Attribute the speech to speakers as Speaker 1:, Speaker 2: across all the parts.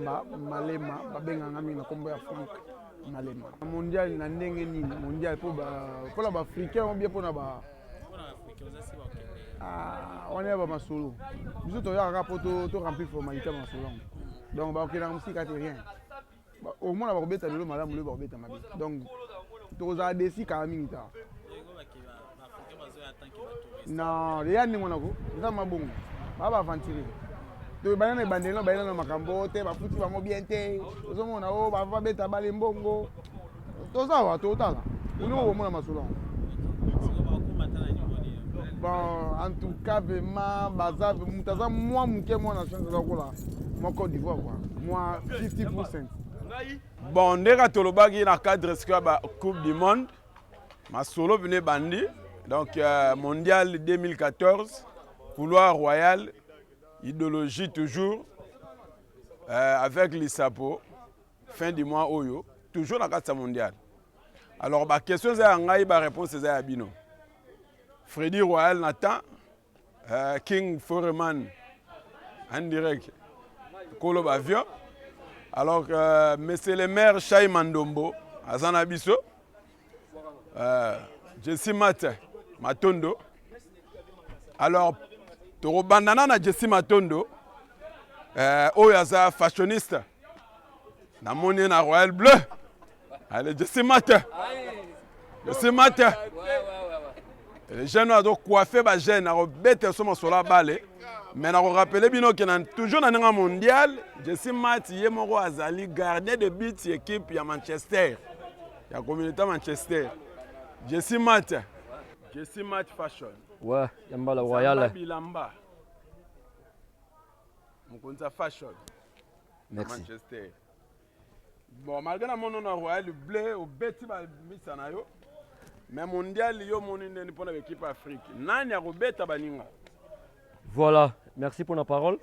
Speaker 1: Malamba Malema babenganga mingi na kombo ya Frank Malema mondial na ndenge nini mondial pour la africain ou bien pour na ba on est ba masolo biso to ya rapport to remplir formalité masolo donc ba okela musika te rien au moins ba kobeta lelo malamu le ba kobeta mabe donc to za desi ka mingi ta non ya ni monako za mabongo ba ba aventurer to banana bandelo banana makambo te ba futi ba mo bien te ozomona o ba va beta bale mbongo to za wa to tala uno mona masolo bon en tout cas vraiment baza mutaza moi muke moi na chance za kola moi Côte d'Ivoire quoi moi 50%.
Speaker 2: Bon ndeka tolobaki na cadre ska ba Coupe du Monde masolo venu bandi donc mondial 2014 couloir royal idéologie toujours avec l'ISAPO fin du mois Oyo toujours la carte mondiale. Alors ba question za ngai ba réponse za bino. Freddy Royal Nathan King Foreman en direct Kolo Bavio. Alors monsieur le maire Chai Mandombo Azana Biso Jessie Matondo. Alors Toro bandana na Jessie Matondo Oyaza fashioniste na moni na Royal Bleu. Allez Jessie les jeunes ont coiffé les jeunes, ont bêté sur mon sola balé. Mais on rappelle bien que toujours dans le mondial, Jessie Mat est mon azali gardien de but équipe à Manchester. Il y a communauté Manchester. Jessie Mat fashion.
Speaker 3: Ouais, yamba la royal.
Speaker 2: Bilamba. Mon compte fashion.
Speaker 3: Merci.
Speaker 2: Manchester. Bon, malgré mon nom royal bleu au bêti ba misanayo. Mais mondial yo monine pour l'équipe Afrique. Nani a robeta baninga.
Speaker 3: Voilà, merci pour la parole.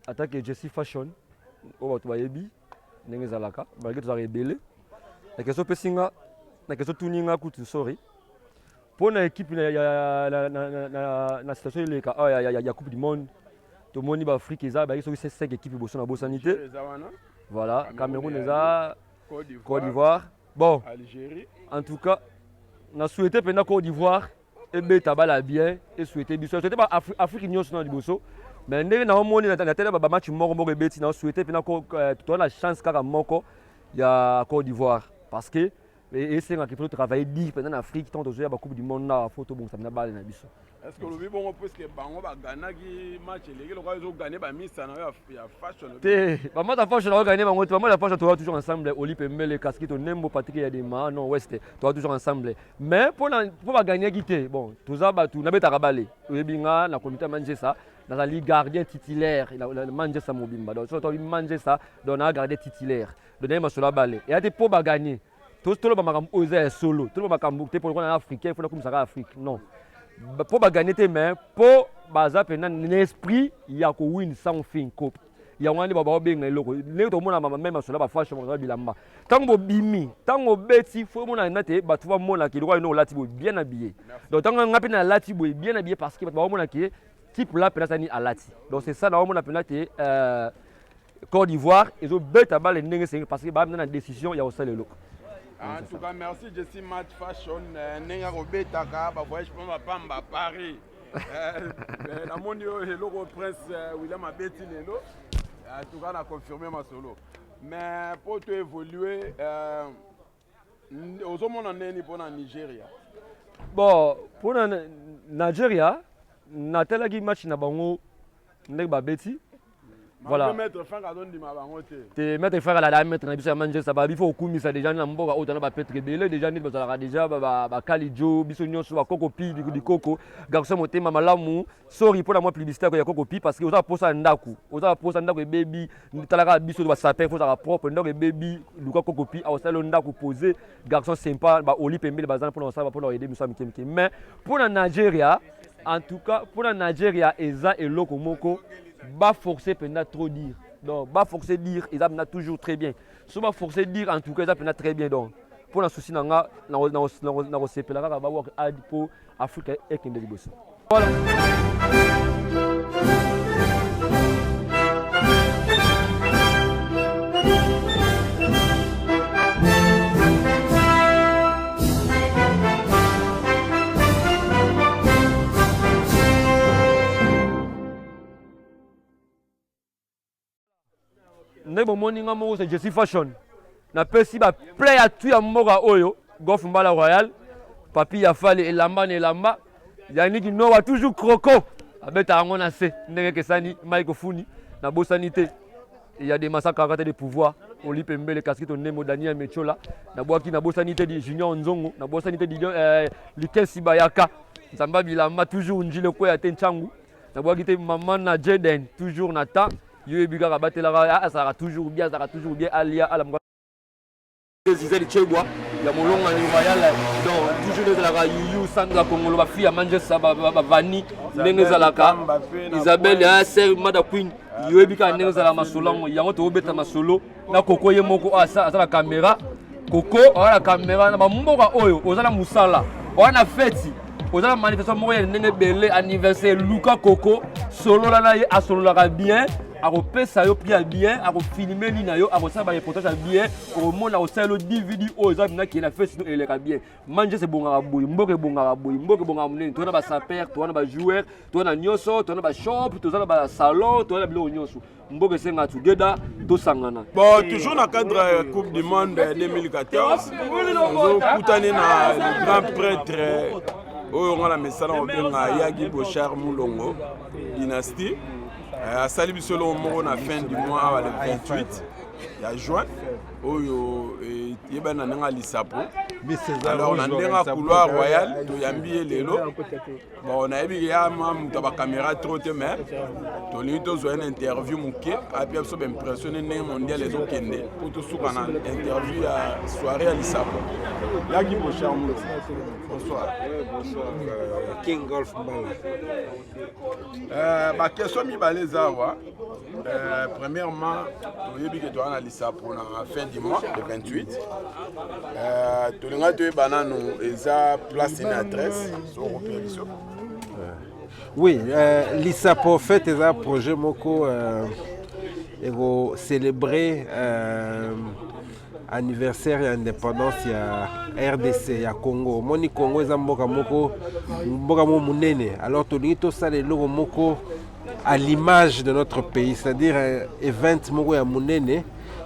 Speaker 3: Attaque Jessie Fashion. O ba tubayebi ndenge zalaka, malgré tout rebelle. La question pesinga, la question tuninga kutu sorry. Pour na équipe na situation il y a Coupe du Monde. Tout le monde ba Afrique eza ba so 5 équipes bosso na bosanité. Voilà, Cameroun eza Côte d'Ivoire. Bon,
Speaker 2: Algérie.
Speaker 3: En tout cas, on a souhaité pendant Côte d'Ivoire et Betabala bien et souhaité biso. Souhaité pas Afrique Union sur du bosso. Mais ndenge na omoni na tele ba match moko beti na souhaité pendant ko tu as la chance kaka moko ya Côte d'Ivoire parce que et c'est qu'il faut travailler dire pendant en Afrique tant de jouer à la Coupe du Monde na photo bon ça na balle na biso.
Speaker 2: Est-ce que le bon parce que bango ba Ghana qui match les gars ils ont gagné ba miss na ya fashion.
Speaker 3: Ba moi ta fashion on gagner bango moi la fashion toujours ensemble Olipe Mbele Casquito Nembo Patrick Yadema non West toujours ensemble. Mais pour ba gagner guité bon tout ça ba tout na beta rabalé. Oyebinga na comité manger ça dans la ligue gardien titulaire il a manger ça mobimba donc surtout il manger ça dans la gardien titulaire. Donner ma sur la balle. Et a des pour ba gagner. Tout le monde osé solo, tout le monde pour le africain, il faut comme ça Afrique. Non. Pour gagner tes mains, pour baser l'esprit, il y a que win sans fin coupe. Il y a un baba bien le loco. Les tout le monde même sur la fashion on bilamba. Tant que bimi, tant que beti, faut mon anate, bah tu vois mon qui doit non latibo bien habillé. Donc tant qu'on appelle latibo bien habillé parce que bah mon qui type là penasani à lati. Donc c'est ça là on appelle là Côte d'Ivoire, ils ont bête à balle les parce que bah dans la décision il y a aussi le loco.
Speaker 2: En tout cas, merci Jessie Mat Fashion. Nenga robeta ka ba voyage pour ma pamba Paris. La monio le logo prince William Abeti lelo. En tout cas, on a confirmé ma solo. Mais pour te évoluer aux hommes neni pour la Nigeria.
Speaker 3: Bon, pour la Nigeria, na telagi match na bango nek ba beti. Voilà.
Speaker 2: Mettre fin à donner ma bangote.
Speaker 3: Te mettre fin à la mettre na biso manger ça ba il faut kumi ça déjà na mboka otana ba petre belé déjà ni bazala déjà ba kalijo biso nyonso ba kokopi du koko garçon motema malamu sorry pour la moi publicité ya kokopi parce que oza posa ndaku e baby talaka biso ba sapin faut ça propre ndako e baby luka kokopi a osalo ndaku poser garçon sympa ba oli pembele bazana pour ça pour leur aider biso mikemike mais pour la Nigeria en tout cas pour la Nigeria eza eloko moko va forcer pendant trop dire. Donc, va forcer dire, ils ont toujours très bien. Si va forcer dire, en tout cas, ils ont très bien. Donc, pour la souci, on a pour Afrique et Kenya. Voilà. ndenge bomoni nga moko c'est Jessie Fashion napesi baplay ya tu ya mboka oyo Golf Mbala Royal papi ya fale elamba na elamba yaniki nowa toujours croco abeta yango na se ndenge kesani Mike Funi na bosani te il y a des massacres à de pouvoir Oli Pembele casquette Nemo Daniel Mechola na boaki na bosanité di Junior Nzongo na bosanité di Luken Sibayaka Nzamba Bilamba toujours njile ko ya Tenchangu na boaki te maman na Jeden toujours na ta yo ebika ka batela ça sera toujours bien alia ala Zizeli Chegwa ya molonga ni royal donc toujours de la Yuyu Sandra Kongolo ba fille Manchester ba Vani ndenge zalaka Isabelle ya sœur Mada Queen yoebika ndenge zala masolongo yango to obeta masolo na koko ye moko asa la caméra koko la caméra na ba mboka oyo ozala musala wana feti ozala manifestation moko ya ndenge belé anniversaire Luka Koko solo la na ye asololaka bien akopesa yo pia bien akofilmer ni na yo akosala ba reportage bien omona osala DVD oyo eza bina ki na festi eleka bien manje se bongaka boyi mboke bongaka munene to na ba saper to na ba joueur to na nyoso to na ba shop to na ba salon to na bilo nyoso mboke senga together to sangana
Speaker 2: bon toujours na cadre Coupe du Monde 2014 on kutani na le grand prêtre oyo ngala mesala obenga Yagi Bochar Mulongo dynastie asali bisolo moko na fin du mois à le 28 ya juin oyo yebana nanga lisapo alors na ndenga couloir royal to yambi lelo bon na yebi ya muta ba caméra trop te mais to li to zo une interview muke api abso ba impressionné ne mondial les okende pour to suka na interview ya soirée à lisapo Yagi Bochar Mulongo bonsoir
Speaker 4: King Golf Mbala
Speaker 2: ma question mi balezawa premièrement to yebi que to ana lisapo na fin du mois le 28 tolinga to banano eza place une adresse sur opération
Speaker 4: oui lisapo fait eza projet moko ego célébrer anniversaire ya indépendance ya RDC ya Congo moni Congo eza mboka moko munene alors tolingi to sala eloko moko à l'image de notre pays c'est-à-dire event moko ya munene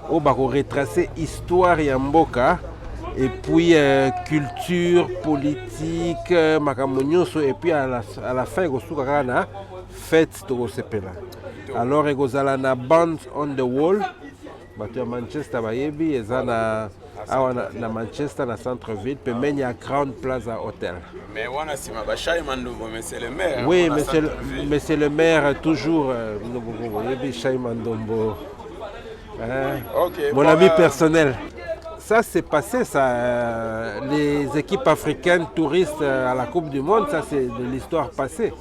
Speaker 4: o bako retracer histoire ya mboka et puis culture politique makambo nyonso et puis à la fin ekosuka kaka na fête tokosepela alors ekozala na band on the wall bato ya Manchester bayebi eza na awa na Manchester na centre-ville pembeni ya Crown Plaza Hotel.
Speaker 2: Mais wana sima ba Shai Mandombo monsieur le maire.
Speaker 4: Oui, monsieur le maire toujours yebi Shai Mandombo.
Speaker 2: OK.
Speaker 4: Mon ami personnel. Ça s'est passé ça les équipes africaines touristes à la Coupe du Monde, ça c'est de l'histoire passée.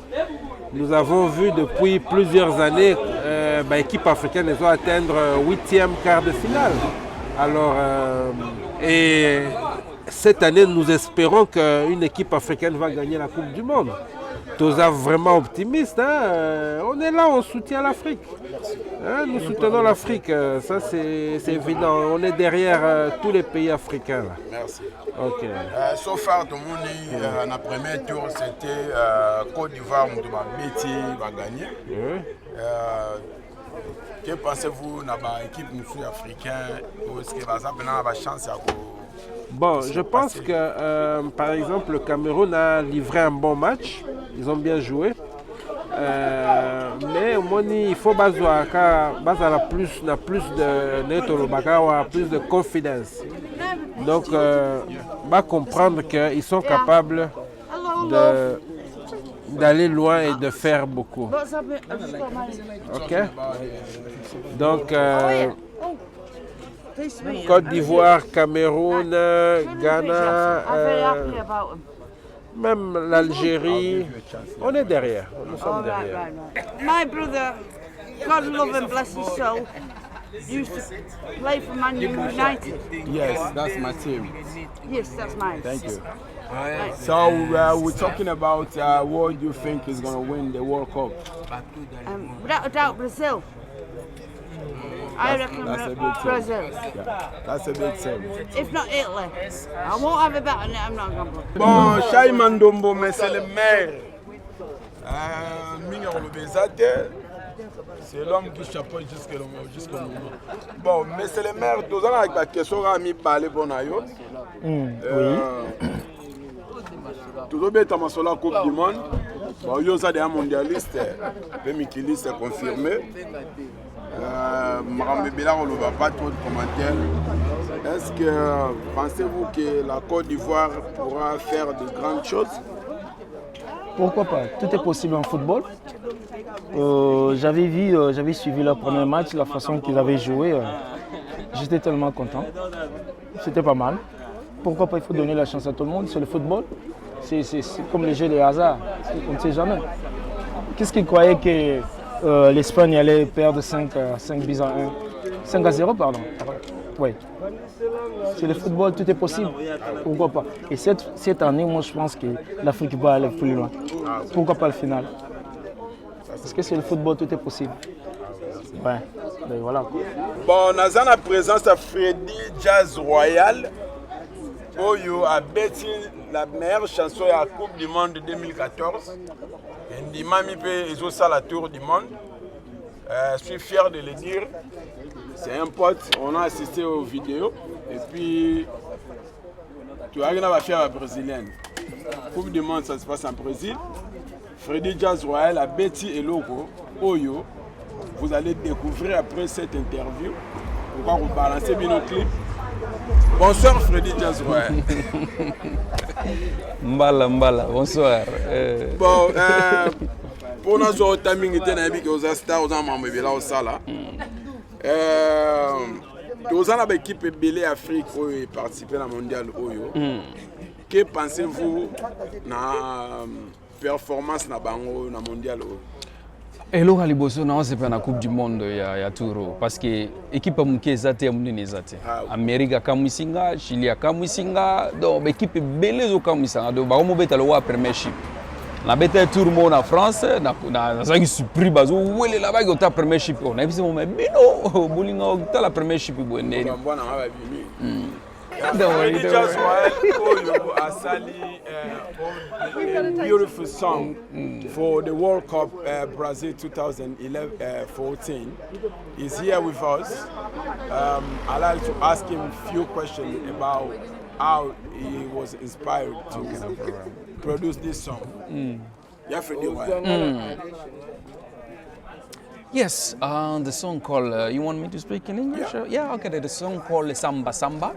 Speaker 4: Nous avons vu depuis plusieurs années l'équipe africaine doit atteindre 8e quart de finale. Alors, et cette année, nous espérons qu'une équipe africaine va gagner la Coupe du Monde. Tous vraiment optimistes. Hein? On est là, on soutient l'Afrique. Hein? Nous soutenons l'Afrique, ça c'est évident. On est derrière tous les pays africains. Là.
Speaker 2: Merci.
Speaker 4: Ok.
Speaker 2: So far, tout le monde, dans le premier tour, c'était Côte d'Ivoire, Betty va gagner. Que pensez-vous dans l'équipe africaine? Est-ce que vous avez la chance?
Speaker 4: Bon, je pense que par exemple le Cameroun a livré un bon match, ils ont bien joué, mais au moins il faut plus de confiance. Donc, va comprendre qu'ils sont capables d'aller loin et de faire beaucoup. Ok? Donc, Côte d'Ivoire, Cameroun, Ghana, même l'Algérie, on est derrière. Nous sommes derrière.
Speaker 5: My brother, God love and bless his soul, used to play for Man United.
Speaker 2: Yes, that's my team.
Speaker 5: Yes, that's mine.
Speaker 2: Thank you. So we're talking about what you think is going to win the World Cup.
Speaker 5: Without a doubt, Brazil. I reckon Brazil.
Speaker 2: Yeah, that's a big team.
Speaker 5: If not Italy. I won't have a bet on it, I'm not going to.
Speaker 2: Bon, Shai Mandombo, monsieur le maire. Minga Robezate, C'est l'homme qui chapeaute jusqu'au moment. Bon, mais c'est le maire. Tous les avec la question à mi parler bon ayo.
Speaker 6: Oui.
Speaker 2: Tout le monde est la Coupe du Monde. Bon, il y a des mondialistes. Le Mikili c'est confirmé. Marambébila, on ne va pas trop de commentaires. Est-ce que pensez-vous que la Côte d'Ivoire pourra faire de grandes choses?
Speaker 6: Pourquoi pas? Tout est possible en football. J'avais suivi leur premier match, la façon qu'ils avaient joué. J'étais tellement content. C'était pas mal. Pourquoi pas? Il faut donner la chance à tout le monde. C'est le football. C'est comme le jeu de hasard. On ne sait jamais. Qu'est-ce qu'ils croyaient que l'Espagne allait perdre 5 buts à 1? 5 à 0, pardon. Oui. C'est le football, tout est possible. Pourquoi pas? Et cette année, moi, je pense que l'Afrique va aller plus loin. Pourquoi pas le final? Parce que c'est le football, tout est possible. Ouais, ben voilà.
Speaker 2: Bon, on a la présence de Freddy Jazz Royal. Oyo a bêti la meilleure chanson de la Coupe du Monde de 2014. Et Mami fait ça la Tour du Monde. Je suis fier de le dire. C'est un pote, on a assisté aux vidéos. Et puis, tu vois, on va faire la brésilienne. Coupe du Monde, ça se passe en Brésil. Freddy Jazz Royal a Betty et Logo, Oyo. Vous allez découvrir après cette interview. Pourquoi vous balancez bien nos clips. Bonsoir Freddy Jazz Royal.
Speaker 7: Mbala, bonsoir.
Speaker 2: Bon, pour nous autres, timing était un peu aux stars, aux amants, mais là au sala. Nous avons une équipe Belé Afrique qui participe à la mondiale Oyo. Que pensez-vous de la performance de la mondiale Oyo?
Speaker 7: Et là, liboso na c'est pas la Coupe du Monde ya Touro parce que équipe muke zate munene zate. America kamusinga, Chili kamusinga, donc équipe belé zo kamusinga donc ba mo beta le wa premiership. Na beta tour mo na France na za surpris bazo wele la ba ta premiership on a vu mo bino bolinga ta la premiership bonne.
Speaker 2: Freddy Jazz Royal Asali a beautiful song for the World Cup Brazil 2014. He's here with us. I'd like to ask him a few questions about how he was inspired to produce this song. Yeah, Freddy Royal.
Speaker 7: Yes, the song called, you want me to speak in English? Yeah, okay, the song called Samba Samba.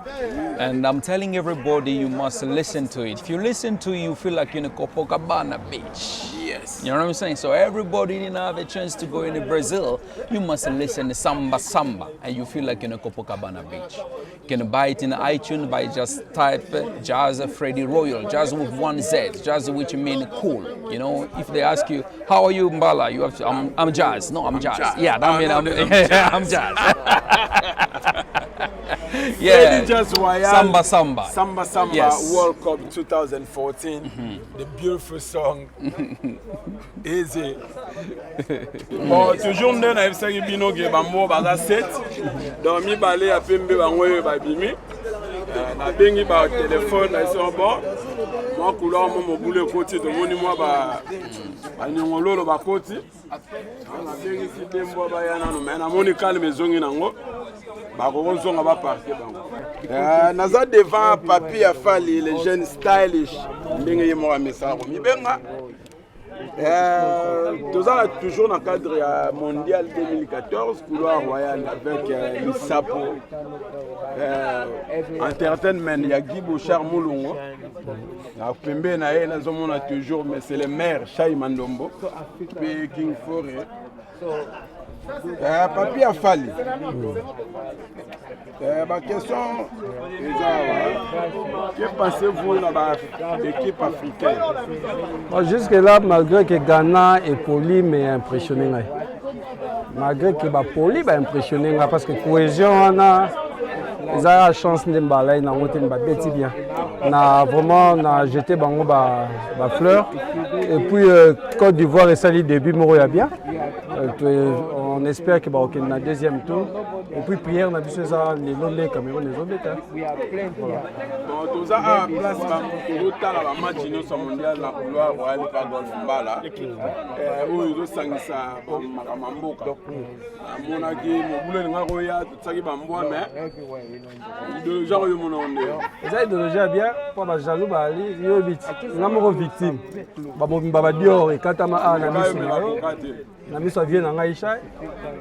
Speaker 7: And I'm telling everybody you must listen to it. If you listen to it, you feel like you're in a Copacabana beach.
Speaker 2: Yes.
Speaker 7: You know what I'm saying? So everybody didn't have a chance to go into Brazil, you must listen to Samba Samba. And you feel like you're in a Copacabana beach. You can buy it in iTunes by just type Jazz Freddy Royal, Jazz with one Z, Jazz which means cool. You know, if they ask you, how are you, Mbala? You have to, I'm Jazz. No, I'm Jazz. Yeah, that means I'm Jazz.
Speaker 2: Yeah. Jazz Royal,
Speaker 7: Samba. Yes.
Speaker 2: World Cup 2014. The beautiful song. Easy. Bon, toujours nous na FSA bino ke bambo baza 7. Donc mi balé a pembe bangoyo ba bimi. Na bengi ba téléphone na so bon. Moi couleur mo boule côté de moni moi ba nyongolo ba côté. Na bengi si dembo ba yana no mais na moni calme zongi nango. Ba ko zonga ba partir bango. Naza devant Papi Afali, les jeunes stylish. Ndenge yemo a message mi benga. Toujours dans le cadre mondial 2014, couloir royal avec Lissapo. Entertainment, il y a Guy Bouchard Moulongo. La Pembe na toujours, mais c'est le maire, Chai Mandombo, puis King Forêt. Papi Afali. Ma question est, que pensez-vous de l'équipe africaine?
Speaker 8: Jusque-là, malgré que Ghana est poli, mais impressionné. Malgré que poli, mais impressionné parce que cohésion, on a la chance de m'baler, on a bêti bien. On a vraiment jeté ma fleur. Et puis Côte d'Ivoire est sali début, Moroya bien. On espère que dans le deuxième tour, Et puis prière na biso eza lelo nde Cameroun ezobeta.
Speaker 2: Bon, toza à place tozotala bamatch nyonso mondial na couloir royal pa golf mbala oyo ezosangisa makambo ya mboka. Namonaki mobulu elinga koya totisaki bambwa mais idéologie oyo mona nde
Speaker 8: eza idéologie ya bien mpo bajaloux bali yo biti nga moko victime bamobimba badior ekatama awa na miso na yo na miso avie na ngai chai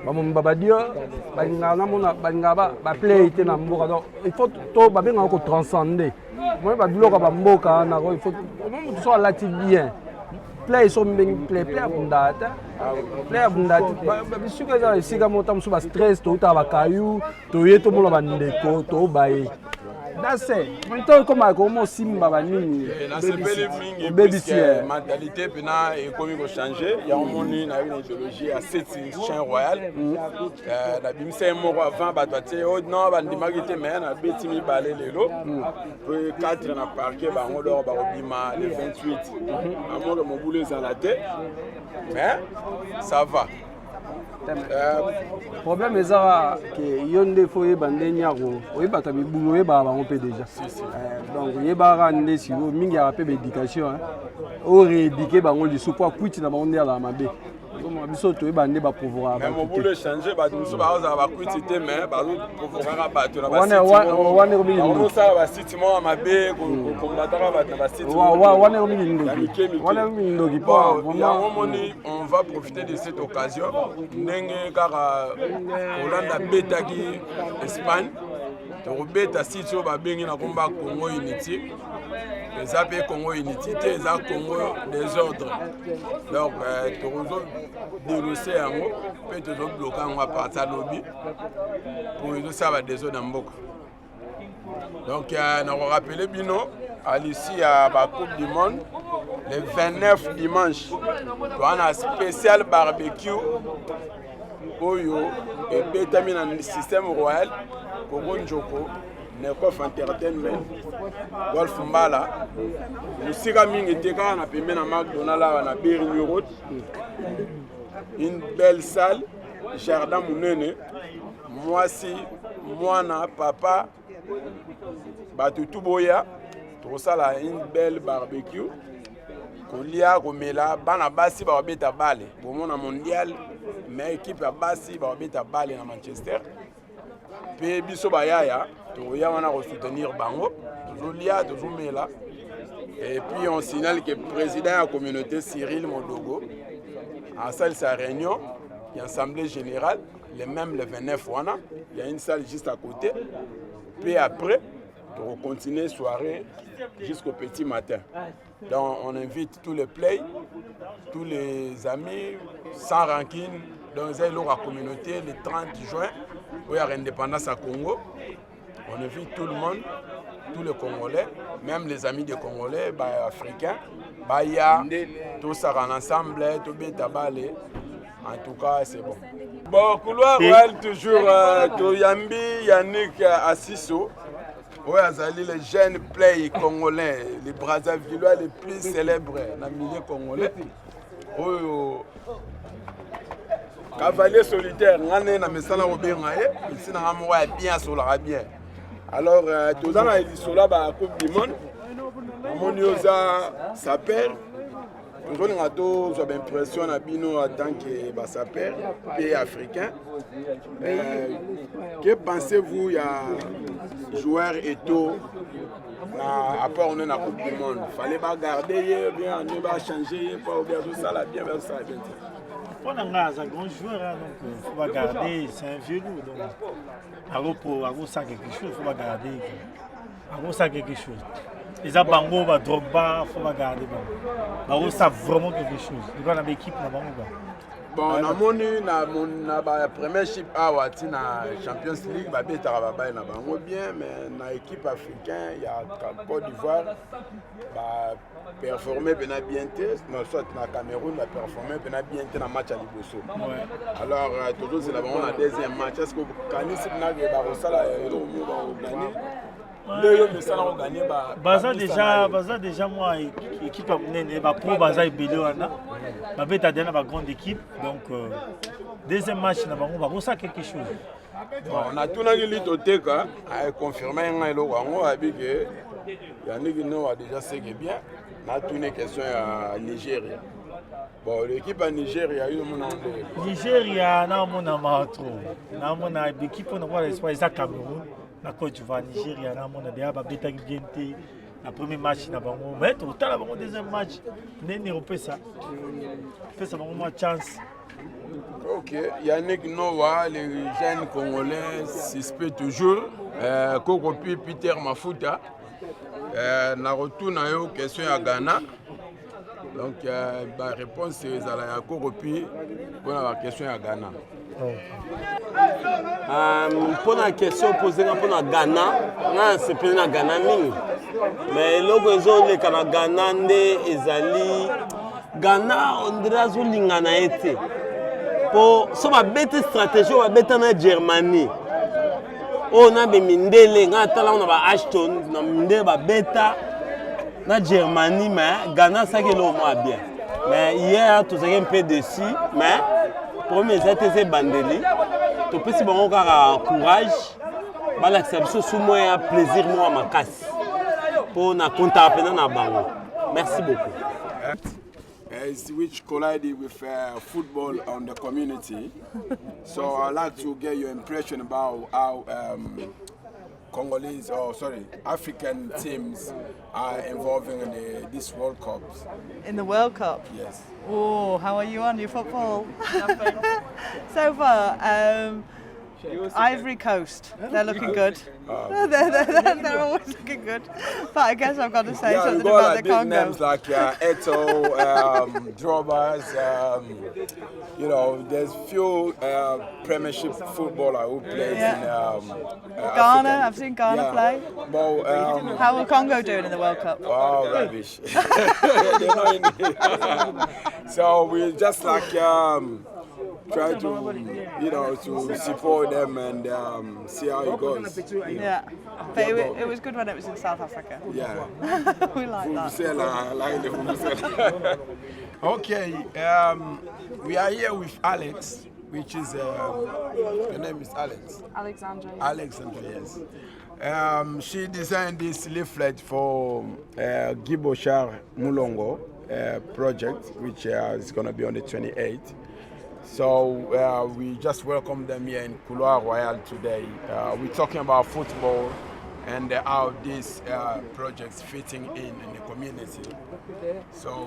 Speaker 8: bamobimba badior balingaka namona balingaka baplay te na mboka donc il faut to babengaka kotranscende moi babiloko ya bamboka wana il faut motu so alati bien play so mbengi play abunda te play abunda te bisuka eza esika mota mosusu bastress toutaka bakayu toye tomona bandeko tobaye dase nto komaka komosimba banini
Speaker 2: nasepeli mingi puisque mentalité mpena ekomi kochange yango moni nayebi na idéologie ya 7 chien royal nabimisa ye moko avant bato atie non bandimaki te me nabeti mibale lelo mpe 4 na parke bango lor bakobima le 28 amoke mobulu ezala te mais ça va.
Speaker 8: Problème ezaka ke yo nde fo yeba nde nyako oyebaka mibulu oyebaka bango mpe déjà donc oyebaka nde siko mingi yaka mpe baéducation orééduke bango lisusu po akwiti na bango nde alaka mabe biso toyeba nde baprovokaka
Speaker 2: mobulu echange bato mosusu bazozala bakwiti te mais bazoprovokaka bato na basala basiti moko mabe kombataka bato na basiti
Speaker 8: wana mingi ndoki
Speaker 2: yango moni on va profiter de cette occasion ndenge kaka Hollande abetaki Espagne tokobeta siti oyo babengi na komba Congo Unity eza mpe Congo Unity te eza Congo désordre donc tokozodénonce yango mpe tozobloka yango aparti ya lobi po ezosala badésordre na mboka donc nakorapele bino à l'issue ya bacoupe du monde le 29 dimanche toana spécial barbecue oyo ebetami na système royal Congo Njoko Nekof Entertainment Golf Mbala musika mingi te kaka na pembe na McDonald awa na Berry Road une belle salle jardin munene mwasi mwana papa bato tuboya tokosala une belle barbecue kolia komela bana basi bakobeta bale bomona mondial mais équipe ya basi bakobeta bale na Manchester mpe biso bayaya tokoya wana kosoutenir bango tozolia tozomela et puis on signale que président ya communauté Cyril Modogo a salle sa réunion et assemblée générale le même le 29 wana il y a une salle juste à côté puis après on continue soirée jusqu'au petit matin. Donc on invite tous les play, tous les amis, sans rancune, dans la communauté le 30 juin, où il y a l'indépendance à Congo. On invite tout le monde, tous les Congolais, même les amis des Congolais, africains, tous ça ensemble, tout bien tabalé. En tout cas, c'est bon. Bon, couloir royal toujours, Toyambi, Yannick Assiso. Oui, les jeunes play congolais, les Brazzavillois les plus célèbres dans le milieu congolais. Oh, cavalier solitaire, on a un message ici on a bien sur la bien. Alors, tout ça, on a sur la Coupe du Monde. On a sa père. Toujours j'ai l'impression en tant que sapeur, pays africain. Que pensez-vous, il y a joueurs et tout, à part on est dans la Coupe du Monde, il fallait pas garder, bien, on va changer, pas oublier tout ça, là, bien, ça, bien.
Speaker 9: On a un grand joueur, donc il faut pas garder, c'est un vieux loup. Donc, pour ça quelque chose, il faut pas garder. Pour ça quelque chose. Les Abango, Drogba, il faut pas garder. Pour ça vraiment quelque chose. Donc, on a l'équipe,
Speaker 2: bon, on a mon premier chip à la Champions League, on a bien, mais dans l'équipe africaine, il y a Côte d'Ivoire, performer bien, soit dans le Cameroun, performer bien dans le match à Liboso. Alors, toujours, c'est la deuxième match. Est-ce que Canis
Speaker 9: Baza déjà moi équipe pro Baza ebele wana babeta dena ba grande équipe donc deuxième match na bango ba ça quelque chose
Speaker 2: Bon, on a tout dans l'Itoteka, a confirmé un logo, a dit que Yannick Noah a déjà sé que bien. On a tout une question à Nigeria. Bon, l'équipe à Nigeria, il y a eu mon
Speaker 9: Nigeria, na mona matro. Na mona l'équipe on voit l'espoir ça Cameroun. Na Côte d'Ivoire, Nigeria, na mona déjà ba beta Guinée. La première match na bango, mais total la bango deuxième match. N'est repé ça. Fait ça bango chance.
Speaker 2: Ok, Yannick Noah, les jeunes Congolais suspectent toujours. Kokopi Peter Mafuta. Na retour na yo question à Ghana. Donc la réponse c'est à Kokopi pour la question à Ghana.
Speaker 10: Pour la question posée pour la Ghana, c'est pas la Ghana mais l'occasion de Ghana ezali Ghana on dirait que lingana été pour so ba bête stratégie ba bête na Germanie on a bemindele ngata la on a ba Ashton na minde ba beta na Germanie mais Ghana ça que le moins bien mais hier tout ça un peu dessus mais premier c'était bandeli to peut si bon courage ba l'acceptation sous moi plaisir moi ma casse pour na compta peine na bango merci beaucoup.
Speaker 2: Which collided with football on the community. So I'd like to get your impression about how Congolese, African teams are involving in this World Cup.
Speaker 11: In the World Cup?
Speaker 2: Yes.
Speaker 11: Oh, how are you on your football? So far, Ivory Coast, they're looking good. They're always looking good. But I guess I've got to say something about the Congo.
Speaker 2: Names like Eto, Drobas, you know, there's few Premiership footballers who play in
Speaker 11: Ghana, I've seen Ghana play.
Speaker 2: But,
Speaker 11: how are Congo doing in the World Cup?
Speaker 2: Oh, rubbish. So we just like try to, you know, to support them and see how it goes.
Speaker 11: Yeah, but it was good when it was in South Africa.
Speaker 2: Yeah.
Speaker 11: We like
Speaker 2: that. Okay, we are here with Alex, which is, her name is Alex.
Speaker 12: Alexandra.
Speaker 2: Alexandra, yes. She designed this leaflet for Gibo Char Mulongo project, which is going to be on the 28th. So we just welcome them here in Couloir Royal today. We're talking about football and how these projects fitting in the community. So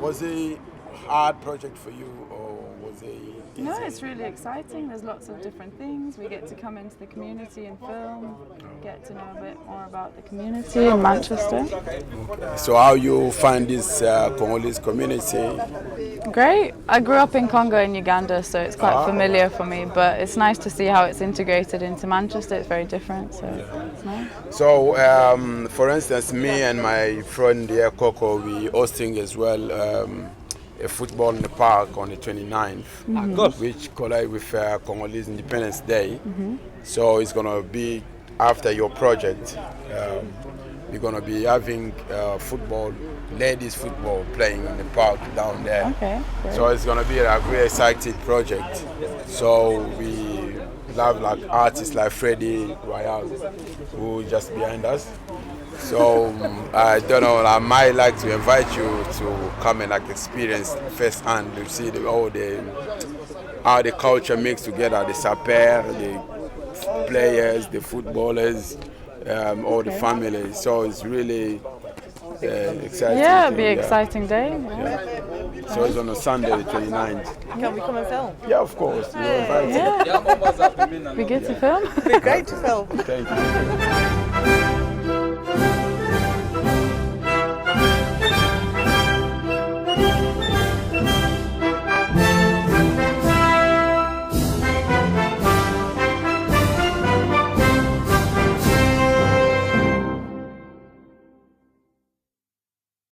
Speaker 2: was it a hard project for you or was it easy?
Speaker 12: No, it's really exciting. There's lots of different things. We get to come into the community and film, get to know a bit more about the community in Manchester.
Speaker 2: So how you find this Congolese community?
Speaker 12: Great. I grew up in Congo and Uganda, so it's quite familiar for me, but it's nice to see how it's integrated into Manchester. It's very different, so it's nice. So,
Speaker 2: for instance, me and my friend here, Coco, we hosting as well a football in the park on the 29th, which collide with Congolese Independence Day. So it's going to be after your project. We're going to be having football, ladies football playing in the park down there.
Speaker 12: Okay,
Speaker 2: so it's going to be a very exciting project. So we have like artists like Freddie Royal, who is just behind us. So I don't know, I might like to invite you to come and like experience firsthand to see how the culture mixed together, the sapper, the players, the footballers, all the families. So it's really exciting.
Speaker 12: Yeah, it'll be an exciting day.
Speaker 2: Yeah. So it's on a Sunday, the 29th.
Speaker 11: Can we come and film?
Speaker 2: Yeah, of course.
Speaker 12: Yeah. Be good to film.
Speaker 11: Be great to film.
Speaker 2: Thank you.